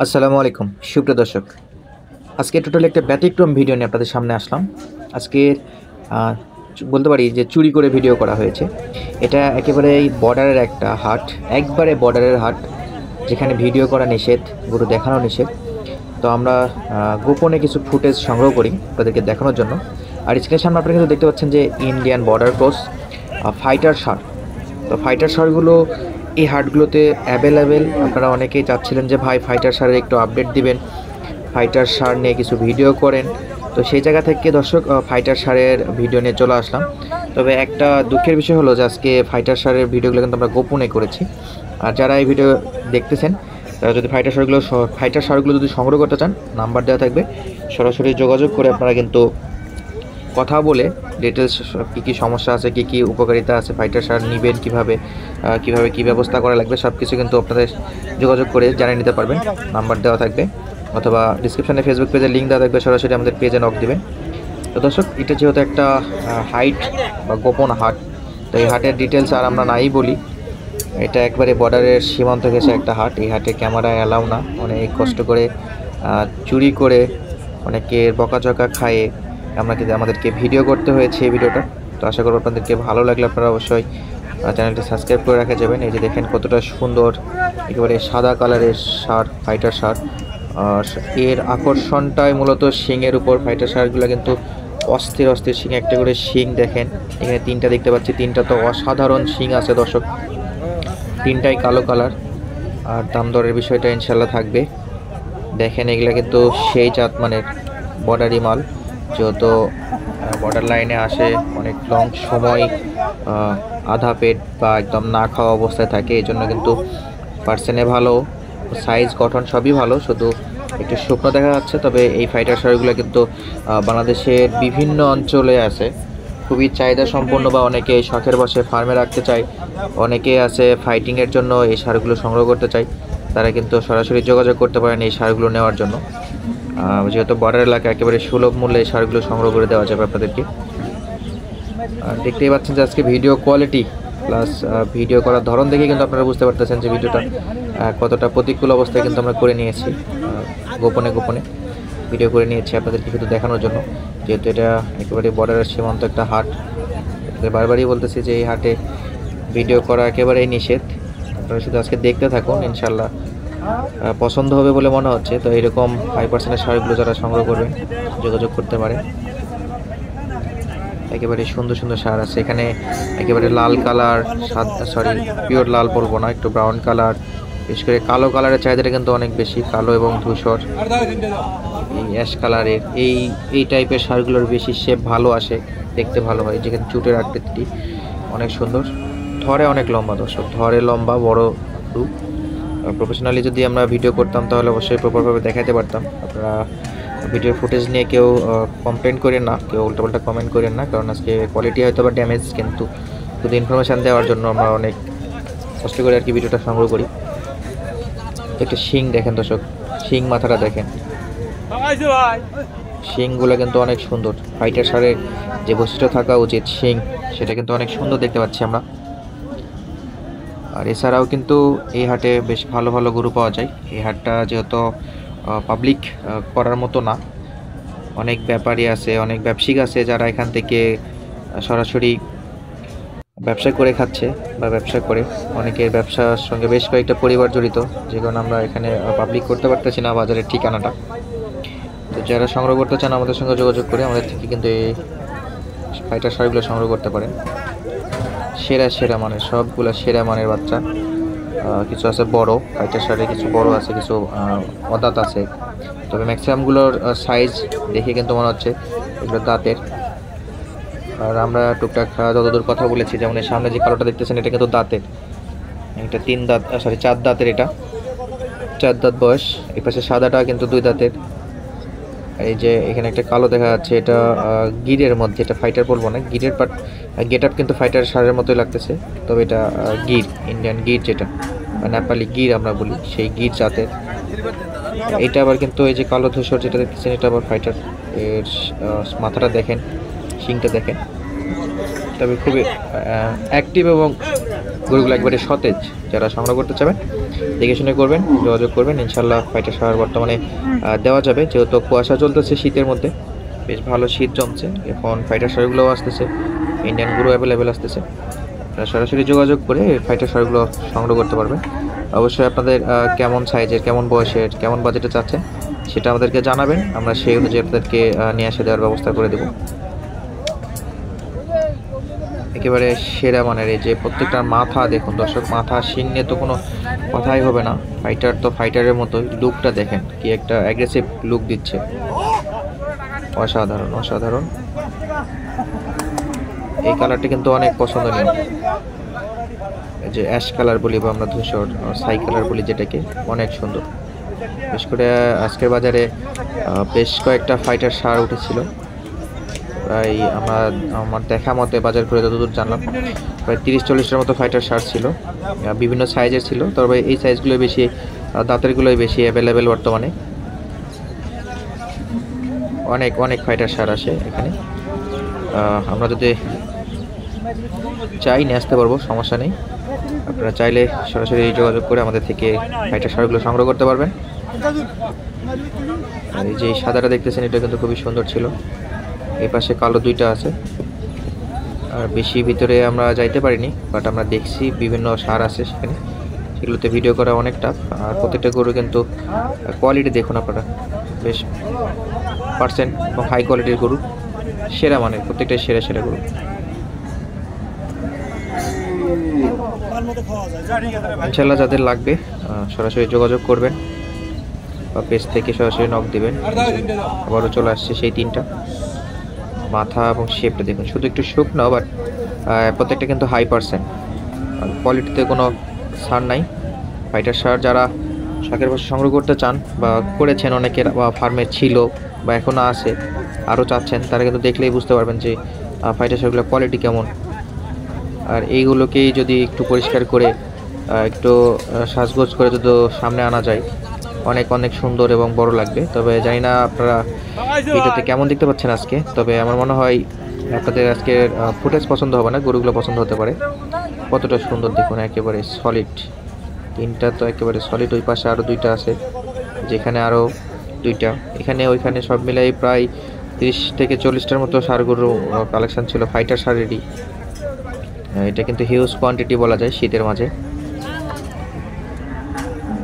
আসসালামু আলাইকুম সুপ্রিয় দর্শক। আজকে টোটালি একটা ব্যতিক্রম ভিডিও নিয়ে আপনাদের সামনে আসলাম। আজকে বলতে পারি যে চুরি করে ভিডিও করা হয়েছে। এটা একেবারেই বর্ডারের একটা হাট, একবারে বর্ডারের হাট, যেখানে ভিডিও করা নিষেধ, গরু দেখানো নিষেধ। তো আমরা গোপনে কিছু ফুটেজ সংগ্রহ করি তাদেরকে দেখানোর জন্য। আর স্ক্রিনের সামনে আপনারা কিন্তু দেখতে পাচ্ছেন যে ইন্ডিয়ান বর্ডার ক্রস ফাইটার ষাঁড়। তো ফাইটার ষাঁড়গুলো এই হাটগুলোতে অ্যাভেলেবেল। আপনারা অনেকেই চাচ্ছিলেন যে ভাই ফাইটার ষাঁড়ের একটু আপডেট দিবেন, ফাইটার ষাঁড় নিয়ে কিছু ভিডিও করেন। তো সেই জায়গা থেকে দর্শক ফাইটার ষাঁড়ের ভিডিও নিয়ে চলে আসলাম। তবে একটা দুঃখের বিষয় হলো যে আজকে ফাইটার ষাঁড়ের ভিডিওগুলো কিন্তু আমরা গোপনে করেছি। আর যারা এই ভিডিও দেখতেছেন তারা যদি ফাইটার ষাঁড়গুলো যদি সংগ্রহ করতে চান, নাম্বার দেওয়া থাকবে, সরাসরি যোগাযোগ করে আপনারা কিন্তু কথা বলে ডিটেলস কী কী সমস্যা আছে, কী কী উপকারিতা আছে, ফাইটার ষাঁড় নেবেন কীভাবে, কী ব্যবস্থা করা লাগবে, সব কিছু কিন্তু আপনাদের যোগাযোগ করে জানিয়ে নিতে পারবেন। নাম্বার দেওয়া থাকবে অথবা ডিসক্রিপশানে ফেসবুক পেজের লিঙ্ক দেওয়া থাকবে, সরাসরি আমাদের পেজে নক দেবেন। তো দর্শক, এটা যেহেতু একটা হাইট বা গোপন হাট, তো এই হাটের ডিটেলস আর আমরা নাই বলি। এটা একবারে বর্ডারের সীমান্ত ঘেঁষে একটা হাট। এই হাটে ক্যামেরা অ্যালাউ না। অনেক কষ্ট করে চুরি করে, অনেকের বকাঝকা খায়ে আমাদেরকে ভিডিও করতে হয়েছে এই ভিডিওটা। তো আশা করব আপনাদেরকে ভালো লাগলে আপনারা অবশ্যই চ্যানেলটি সাবস্ক্রাইব করে রাখা যাবেন। এই যে দেখেন কতটা সুন্দর, একেবারে সাদা কালারের ষাঁড়, ফাইটার ষাঁড়। আর এর আকর্ষণটাই মূলত শিংয়ের উপর। ফাইটার ষাঁড়গুলো কিন্তু অস্থির অস্থির শিং, একটা করে শিং দেখেন। এখানে তিনটা দেখতে পাচ্ছি, তিনটা তো অসাধারণ শিং আছে দর্শক, তিনটাই কালো কালার। আর দাম দরের বিষয়টা ইনশাল্লাহ থাকবে। দেখেন এগুলা কিন্তু সেই জাত মানের বর্ডারি মাল, যেহেতু বর্ডার লাইনে আসে, অনেক লং সময় আধা পেট বা একদম না খাওয়া অবস্থায় থাকে। এই জন্য কিন্তু পার্সেনে ভালো, সাইজ গঠন সবই ভালো, শুধু একটু শুকনো দেখা যাচ্ছে। তবে এই ফাইটার ষাঁড়গুলো কিন্তু বাংলাদেশের বিভিন্ন অঞ্চলে আছে, খুবই চাহিদা সম্পন্ন, বা অনেকে শখের বসে ফার্মে রাখতে চায়, অনেকে আছে ফাইটিংয়ের জন্য এই ষাঁড়গুলো সংগ্রহ করতে চায়। তারা কিন্তু সরাসরি যোগাযোগ করতে পারেন এই ষাঁড়গুলো নেওয়ার জন্য। যেহেতু বর্ডার এলাকা, একেবারে সুলভ মূল্যে এই ষাঁড়গুলো সংগ্রহ করে দেওয়া যাবে আপনাদেরকে। দেখতেই পাচ্ছেন যে আজকে ভিডিও কোয়ালিটি প্লাস ভিডিও করার ধরন দেখে কিন্তু আপনারা বুঝতে পারতেছেন যে ভিডিওটা কতটা প্রতিকূল অবস্থায় কিন্তু আমরা করে নিয়েছি। গোপনে গোপনে ভিডিও করে নিয়েছি আপনাদেরকে শুধু দেখানোর জন্য, যেহেতু এটা একেবারে বর্ডারের সীমান্ত একটা হাট। বারবারই বলতেছি যে এই হাটে ভিডিও করা একেবারেই নিষেধ। আপনারা শুধু আজকে দেখতে থাকুন, ইনশাল্লাহ পছন্দ হবে বলে মনে হচ্ছে। তো এরকম 5% ষাঁড়গুলো যারা সংগ্রহ করবেন যোগাযোগ করতে পারেন। একেবারে সুন্দর সুন্দর ষাঁড় আছে এখানে, একেবারে লাল কালার, পিওর লাল বলবো না, একটু ব্রাউন কালার, বিশেষ করে কালো কালারের চাহিদাটা কিন্তু অনেক বেশি। কালো এবং ধূসর, এই অ্যাশ কালারের এই টাইপের ষাঁড়গুলোর বেশি শেপ ভালো আসে, দেখতে ভালো হয়। যেখানে চুটের আকৃতি অনেক সুন্দর, ধরে অনেক লম্বা দর্শক, ধরে লম্বা, বড়। প্রফেশনালি যদি আমরা ভিডিও করতাম তাহলে অবশ্যই প্রপারভাবে দেখাতে পারতাম। আপনারা ভিডিও ফুটেজ নিয়ে কেউ কমপ্লেন করেন না, কেউ উল্টোপাল্টা কমেন্ট করেন না, কারণ আজকে কোয়ালিটি হয়তো বা ড্যামেজ, কিন্তু শুধু ইনফরমেশান দেওয়ার জন্য আমরা অনেক কষ্ট করে আর কি ভিডিওটা সংগ্রহ করি। একটা শিং দেখেন দর্শক, শিং মাথাটা দেখেন, শিংগুলো কিন্তু অনেক সুন্দর। ফাইটার ষাঁড়ের যে বৈশিষ্ট্য থাকা উচিত শিং, সেটা কিন্তু অনেক সুন্দর দেখতে পাচ্ছি আমরা। আর এছাড়াও কিন্তু এই হাটে বেশ ভালো ভালো গরু পাওয়া যায়। এই হাটটা যেহেতু পাবলিক করার মতো না, অনেক ব্যাপারী আছে, অনেক ব্যবসায়িক আছে যারা এখান থেকে সরাসরি ব্যবসা করে খাচ্ছে বা ব্যবসা করে। অনেকের ব্যবসার সঙ্গে বেশ কয়েকটা পরিবার জড়িত, যে কারণে আমরা এখানে পাবলিক করতে পারতেছি না বাজারের ঠিকানাটা। তো যারা সংগ্রহ করতে চান আমাদের সঙ্গে যোগাযোগ করে আমাদের থেকে কিন্তু এই ফাইটার ষাঁড়গুলো সংগ্রহ করতে পারেন। সেরা মানের, সবগুলো সেরা মানের বাচ্চা। কিছু আছে বড় ফাইটার ষাঁড়ে, কিছু বড় আছে, কিছু অদাঁত আছে। তবে ম্যাক্সিমামগুলোর সাইজ দেখে কিন্তু মনে হচ্ছে এগুলো দাঁতের। আর আমরা টুকটাক যতদূর কথা বলেছি, যেমন এর সামনে যে কালোটা দেখতেছেন এটা কিন্তু দাঁতের, এটা 4 দাঁতের, এটা 4 দাঁত বয়স। এই পাশে সাদাটা কিন্তু 2 দাঁতের। এই যে এখানে একটা কালো দেখা যাচ্ছে, এটা গিরের মধ্যে, এটা ফাইটার বলবো না, গিরের গেট আপ কিন্তু ফাইটার ষাঁড়ের মতোই লাগতেছে। তবে এটা গির, ইন্ডিয়ান গির যেটা বা নেপালি গির আমরা বলি, সেই গির জাতের। এটা আবার কিন্তু এই যে কালো ধূসর যেটা দেখতেছেন, এটা আবার ফাইটার। এর মাথাটা দেখেন, শিংটা দেখেন। তবে খুবই অ্যাক্টিভ এবং গরুগুলো একবারে সতেজ। যারা সংগ্রহ করতে চাবেন দেখে শুনে করবেন, যোগাযোগ করবেন। ইনশাল্লাহ ফাইটার শাওয়ার বর্তমানে দেওয়া যাবে, যেহেতু কুয়াশা চলতেছে শীতের মধ্যে, বেশ ভালো শীত জমছে। এখন ফাইটার শাওয়ারগুলোও আসতেছে, ইন্ডিয়ানগুলো অ্যাভেলেবেল আসতেছে। সরাসরি যোগাযোগ করে ফাইটার শাওয়ারগুলো সংগ্রহ করতে পারবেন। অবশ্যই আপনাদের কেমন সাইজের, কেমন বয়সের, কেমন বাজেটে চাচ্ছেন সেটা আমাদেরকে জানাবেন, আমরা সেই অনুযায়ী আপনাদেরকে নিয়ে এসে দেওয়ার ব্যবস্থা করে দেব। একেবারে সেরা মানের এই যে প্রত্যেকটার মাথা দেখুন দর্শক, মাথা শিং নিয়ে তো কোনো কথাই হবে না। ফাইটার তো ফাইটারের মতোই, লুকটা দেখেন কি একটা অ্যাগ্রেসিভ লুক দিচ্ছে, অসাধারণ অসাধারণ। এই কালারটা কিন্তু অনেক পছন্দনীয়, এই যে অ্যাশ কালার বলি বা আমরা ধূসর ছাই কালার বলি যেটাকে, অনেক সুন্দর। বিশেষ করে আজকের বাজারে বেশ কয়েকটা ফাইটার সার উঠেছিল, প্রায় আমার দেখা মতে বাজার করে যতদূর জানলাম প্রায় 30-40টার মতো ফাইটার শার্ট ছিল, বিভিন্ন সাইজের ছিল। তবে এই সাইজগুলো বেশি, দাঁতেরগুলোই বেশি অ্যাভেলেবেল বর্তমানে। অনেক অনেক ফাইটার শার্ট আসে এখানে, আমরা যদি চাই নিয়ে আসতে পারবো, সমস্যা নেই। আপনারা চাইলে সরাসরি যোগাযোগ করে আমাদের থেকে ফাইটার শার্টগুলো সংগ্রহ করতে পারবেন। আর এই যে সাদাটা দেখতেছেন, এটা কিন্তু খুবই সুন্দর ছিল। এই পাশে কালো দুইটা আছে, আর বেশি ভিতরে আমরা যাইতে পারিনি, বাট আমরা দেখছি বিভিন্ন সার আছে সেখানে, সেগুলোতে ভিডিও করা অনেক টাফ। আর প্রত্যেকটা গরু কিন্তু কোয়ালিটি দেখুন আপনারা, বেশ পার্সেন্ট এবং হাই কোয়ালিটির গরু, সেরা মানের, প্রত্যেকটাই সেরা সেরা গরু। ইনশাল্লাহ যাদের লাগবে সরাসরি যোগাযোগ করবেন বা পেজ থেকে সরাসরি নক দিবেন। আবারও চলে আসছে সেই তিনটা, মাথা এবং শেপটা দেখুন, শুধু একটু শুকনো, বাট প্রত্যেকটা কিন্তু হাই পার্সেন্ট, কোয়ালিটিতে কোনো ছাড় নাই। ফাইটার শার্ট যারা শখের বসে সংগ্রহ করতে চান বা করেছেন অনেকের, বা ফার্মে ছিল বা এখনও আছে, আরও চাচ্ছেন, তারা কিন্তু দেখলেই বুঝতে পারবেন যে ফাইটার শার্টগুলোর কোয়ালিটি কেমন। আর এইগুলোকেই যদি একটু পরিষ্কার করে একটু সাজগোজ করে যদি সামনে আনা যায়, অনেক অনেক সুন্দর এবং বড় লাগবে। তবে জানি না আপনারা ভিডিওতে কেমন দেখতে পাচ্ছেন আজকে, তবে আমার মনে হয় আপনাদের আজকের ফুটেজ পছন্দ হবে না, গরুগুলো পছন্দ হতে পারে। কতটা সুন্দর দেখুন, একেবারে সলিড, তিনটা তো একেবারে সলিড। ওই পাশে আরও দুইটা আছে, যেখানে আরও দুইটা, এখানে ওইখানে সব মিলাই প্রায় 30-40টার মতো ষাঁড় গরু কালেকশন ছিল ফাইটার ষাঁড়েরই। এটা কিন্তু হিউজ কোয়ান্টিটি বলা যায় শীতের মাঝে।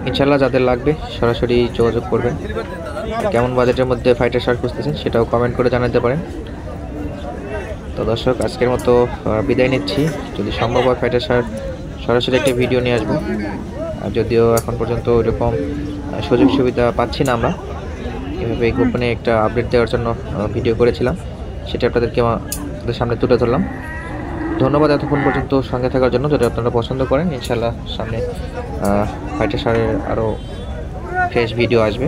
ইনশাল্লাহ যাদের লাগবে সরাসরি যোগাযোগ করবেন। কেমন বাজেটের মধ্যে ফাইটার শার্ট খুঁজতেছেন সেটাও কমেন্ট করে জানাতে পারেন। তো দর্শক, আজকের মতো বিদায় নিচ্ছি। যদি সম্ভব হয় ফাইটার শার্ট সরাসরি একটা ভিডিও নিয়ে আসবো, আর যদিও এখন পর্যন্ত ওইরকম সুযোগ সুবিধা পাচ্ছি না আমরা, এভাবে গোপনে একটা আপডেট দেওয়ার জন্য ভিডিও করেছিলাম, সেটা আপনাদেরকে আমাদের সামনে তুলে ধরলাম। ধন্যবাদ এতক্ষণ পর্যন্ত সঙ্গে থাকার জন্য। যদি আপনারা পছন্দ করেন, ইনশাল্লাহ সামনে ফাইটার শার্টের আরও ফ্রেশ ভিডিও আসবে।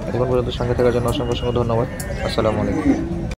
এতক্ষণ পর্যন্ত সঙ্গে থাকার জন্য অসংখ্য অসংখ্য ধন্যবাদ। আসসালামু আলাইকুম।